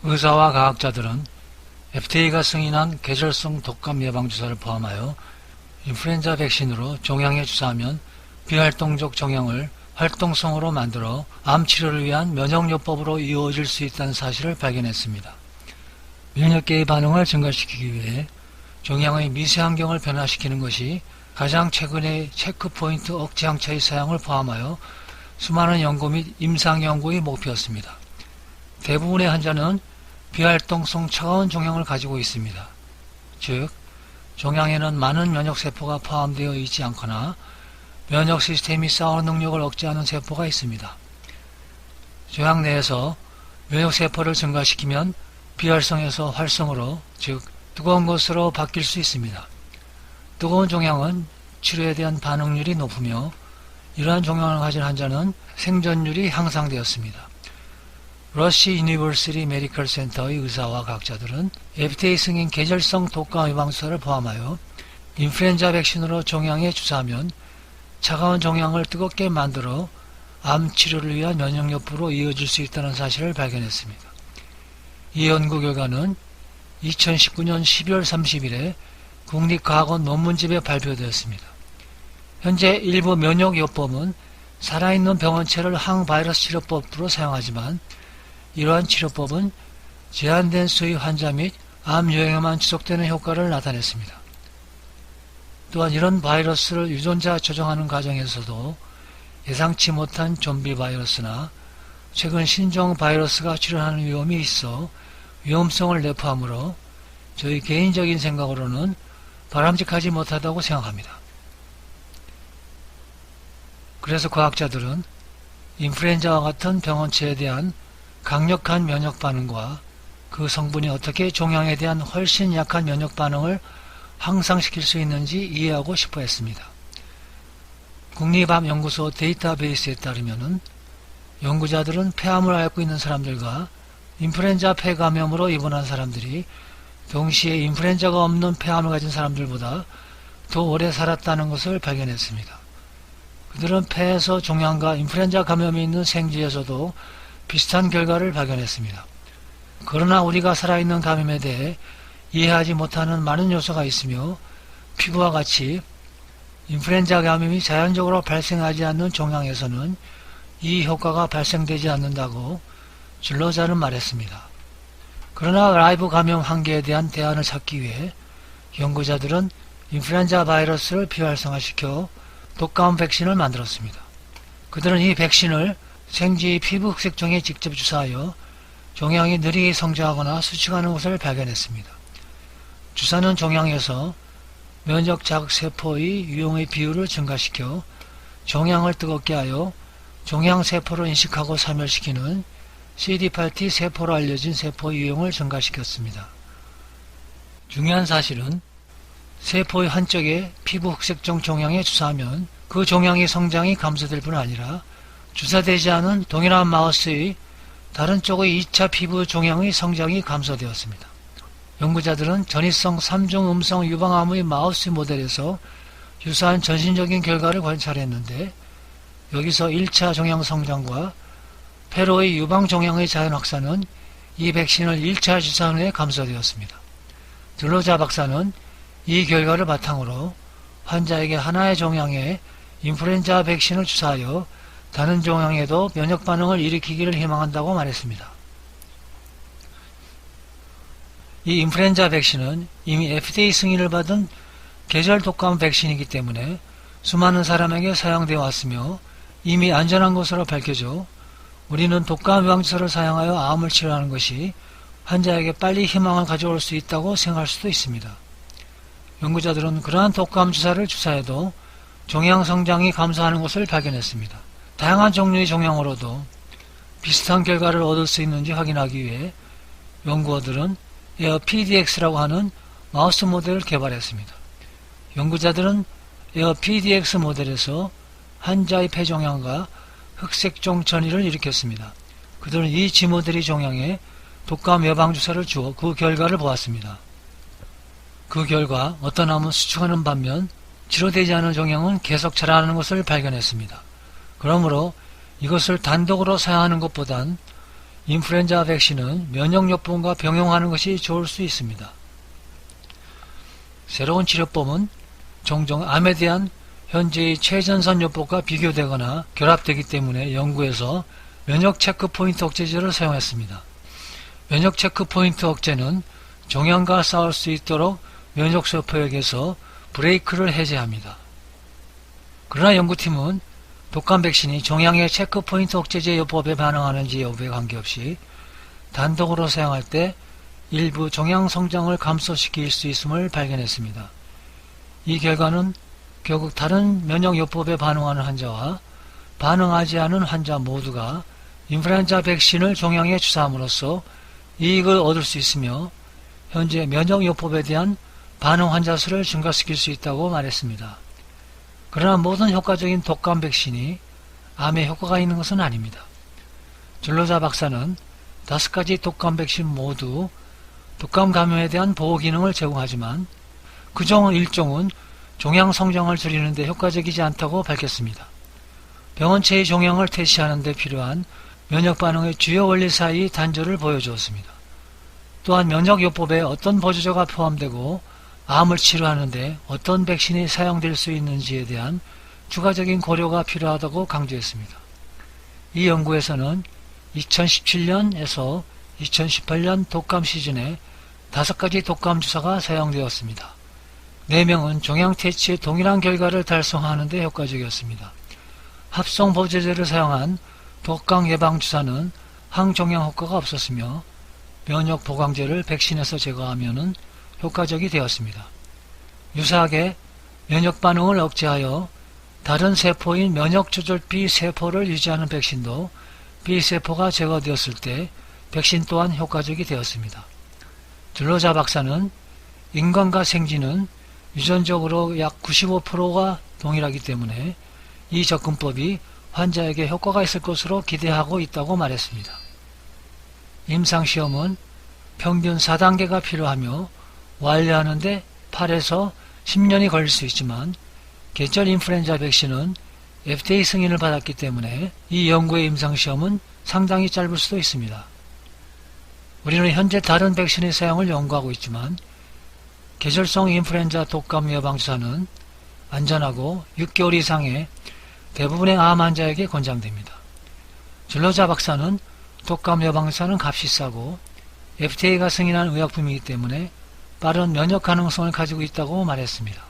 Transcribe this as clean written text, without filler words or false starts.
의사와 과학자들은 FDA가 승인한 계절성 독감 예방주사를 포함하여 인플루엔자 백신으로 종양에 주사하면 비활동적 종양을 활동성으로 만들어 암치료를 위한 면역요법으로 이루어질 수 있다는 사실을 발견했습니다. 면역계의 반응을 증가시키기 위해 종양의 미세환경을 변화시키는 것이 가장 최근의 체크포인트 억제 항체의 사용을 포함하여 수많은 연구 및 임상연구의 목표였습니다. 대부분의 환자는 비활동성 차가운 종양을 가지고 있습니다. 즉, 종양에는 많은 면역세포가 포함되어 있지 않거나 면역 시스템이 싸우는 능력을 억제하는 세포가 있습니다. 종양 내에서 면역세포를 증가시키면 비활성에서 활성으로, 즉 뜨거운 것으로 바뀔 수 있습니다. 뜨거운 종양은 치료에 대한 반응률이 높으며 이러한 종양을 가진 환자는 생존율이 향상되었습니다. 러시 유니버시티 메디컬 센터의 의사와 과학자들은 FDA 승인 계절성 독감 예방주사를 포함하여 인플루엔자 백신으로 종양에 주사하면 차가운 종양을 뜨겁게 만들어 암 치료를 위한 면역요법으로 이어질 수 있다는 사실을 발견했습니다. 이 연구 결과는 2019년 12월 30일에 국립과학원 논문집에 발표되었습니다. 현재 일부 면역요법은 살아있는 병원체를 항바이러스 치료법으로 사용하지만 이러한 치료법은 제한된 수의 환자 및 암 유형에만 지속되는 효과를 나타냈습니다. 또한 이런 바이러스를 유전자 조정하는 과정에서도 예상치 못한 좀비 바이러스나 최근 신종 바이러스가 출현하는 위험이 있어 위험성을 내포하므로 저희 개인적인 생각으로는 바람직하지 못하다고 생각합니다. 그래서 과학자들은 인플루엔자와 같은 병원체에 대한 강력한 면역 반응과 그 성분이 어떻게 종양에 대한 훨씬 약한 면역 반응을 향상시킬 수 있는지 이해하고 싶어 했습니다. 국립암연구소 데이터베이스에 따르면 연구자들은 폐암을 앓고 있는 사람들과 인플루엔자 폐감염으로 입원한 사람들이 동시에 인플루엔자가 없는 폐암을 가진 사람들보다 더 오래 살았다는 것을 발견했습니다. 그들은 폐에서 종양과 인플루엔자 감염이 있는 생쥐에서도 비슷한 결과를 발견했습니다. 그러나 우리가 살아있는 감염에 대해 이해하지 못하는 많은 요소가 있으며 피부와 같이 인플루엔자 감염이 자연적으로 발생하지 않는 종양에서는 이 효과가 발생되지 않는다고 진료자는 말했습니다. 그러나 라이브 감염 한계에 대한 대안을 찾기 위해 연구자들은 인플루엔자 바이러스를 비활성화시켜 독감 백신을 만들었습니다. 그들은 이 백신을 생쥐의 피부 흑색종에 직접 주사하여 종양이 느리게 성장하거나 수축하는 것을 발견했습니다. 주사는 종양에서 면역 자극 세포의 유형의 비율을 증가시켜 종양을 뜨겁게 하여 종양 세포를 인식하고 사멸시키는 CD8T 세포로 알려진 세포의 유형을 증가시켰습니다. 중요한 사실은 세포의 한쪽에 피부 흑색종 종양에 주사하면 그 종양의 성장이 감소될 뿐 아니라 주사되지 않은 동일한 마우스의 다른 쪽의 2차 피부 종양의 성장이 감소되었습니다. 연구자들은 전이성 3중 음성 유방암의 마우스 모델에서 유사한 전신적인 결과를 관찰했는데 여기서 1차 종양 성장과 폐로의 유방 종양의 자연 확산은 이 백신을 1차 주사한 후에 감소되었습니다. 들로자 박사는 이 결과를 바탕으로 환자에게 하나의 종양에 인플루엔자 백신을 주사하여 다른 종양에도 면역 반응을 일으키기를 희망한다고 말했습니다. 이 인플루엔자 백신은 이미 FDA 승인을 받은 계절 독감 백신이기 때문에 수많은 사람에게 사용되어 왔으며 이미 안전한 것으로 밝혀져 우리는 독감 예방주사를 사용하여 암을 치료하는 것이 환자에게 빨리 희망을 가져올 수 있다고 생각할 수도 있습니다. 연구자들은 그러한 독감 주사를 주사해도 종양 성장이 감소하는 것을 발견했습니다. 다양한 종류의 종양으로도 비슷한 결과를 얻을 수 있는지 확인하기 위해 연구원들은 에어PDX라고 하는 마우스 모델을 개발했습니다. 연구자들은 에어PDX 모델에서 환자의 폐종양과 흑색종 전이를 일으켰습니다. 그들은 이 G모델의 종양에 독감 예방주사를 주어 그 결과를 보았습니다. 그 결과 어떤 암은 수축하는 반면 치료되지 않은 종양은 계속 자라나는 것을 발견했습니다. 그러므로 이것을 단독으로 사용하는 것보단 인플루엔자 백신은 면역요법과 병용하는 것이 좋을 수 있습니다. 새로운 치료법은 종종 암에 대한 현재의 최전선 요법과 비교되거나 결합되기 때문에 연구에서 면역 체크포인트 억제제를 사용했습니다. 면역 체크포인트 억제는 종양과 싸울 수 있도록 면역세포에게서 브레이크를 해제합니다. 그러나 연구팀은 독감 백신이 종양의 체크포인트 억제제 요법에 반응하는지 여부에 관계없이 단독으로 사용할 때 일부 종양 성장을 감소시킬 수 있음을 발견했습니다. 이 결과는 결국 다른 면역요법에 반응하는 환자와 반응하지 않은 환자 모두가 인플루엔자 백신을 종양에 주사함으로써 이익을 얻을 수 있으며 현재 면역요법에 대한 반응 환자 수를 증가시킬 수 있다고 말했습니다. 그러나 모든 효과적인 독감 백신이 암에 효과가 있는 것은 아닙니다. 줄로자 박사는 5가지 독감 백신 모두 독감 감염에 대한 보호 기능을 제공하지만 그중 일종은 종양 성장을 줄이는 데 효과적이지 않다고 밝혔습니다. 병원체의 종양을 퇴치하는 데 필요한 면역 반응의 주요 원리 사이 단절을 보여주었습니다. 또한 면역요법에 어떤 보조제가 포함되고 암을 치료하는 데 어떤 백신이 사용될 수 있는지에 대한 추가적인 고려가 필요하다고 강조했습니다. 이 연구에서는 2017년에서 2018년 독감 시즌에 5가지 독감 주사가 사용되었습니다. 4명은 종양 퇴치의 동일한 결과를 달성하는 데 효과적이었습니다. 합성 보조제를 사용한 독감 예방 주사는 항종양 효과가 없었으며 면역 보강제를 백신에서 제거하면 효과적이 되었습니다. 유사하게 면역 반응을 억제하여 다른 세포인 면역 조절 B세포를 유지하는 백신도 B세포가 제거되었을 때 백신 또한 효과적이 되었습니다. 줄로자 박사는 인간과 생쥐는 유전적으로 약 95%가 동일하기 때문에 이 접근법이 환자에게 효과가 있을 것으로 기대하고 있다고 말했습니다. 임상시험은 평균 4단계가 필요하며 완료하는 데 8에서 10년이 걸릴 수 있지만 계절 인플루엔자 백신은 FDA 승인을 받았기 때문에 이 연구의 임상시험은 상당히 짧을 수도 있습니다. 우리는 현재 다른 백신의 사용을 연구하고 있지만 계절성 인플루엔자 독감 예방주사는 안전하고 6개월 이상의 대부분의 암 환자에게 권장됩니다. 줄로자 박사는 독감 예방주사는 값이 싸고 FDA가 승인한 의약품이기 때문에 빠른 면역 가능성을 가지고 있다고 말했습니다.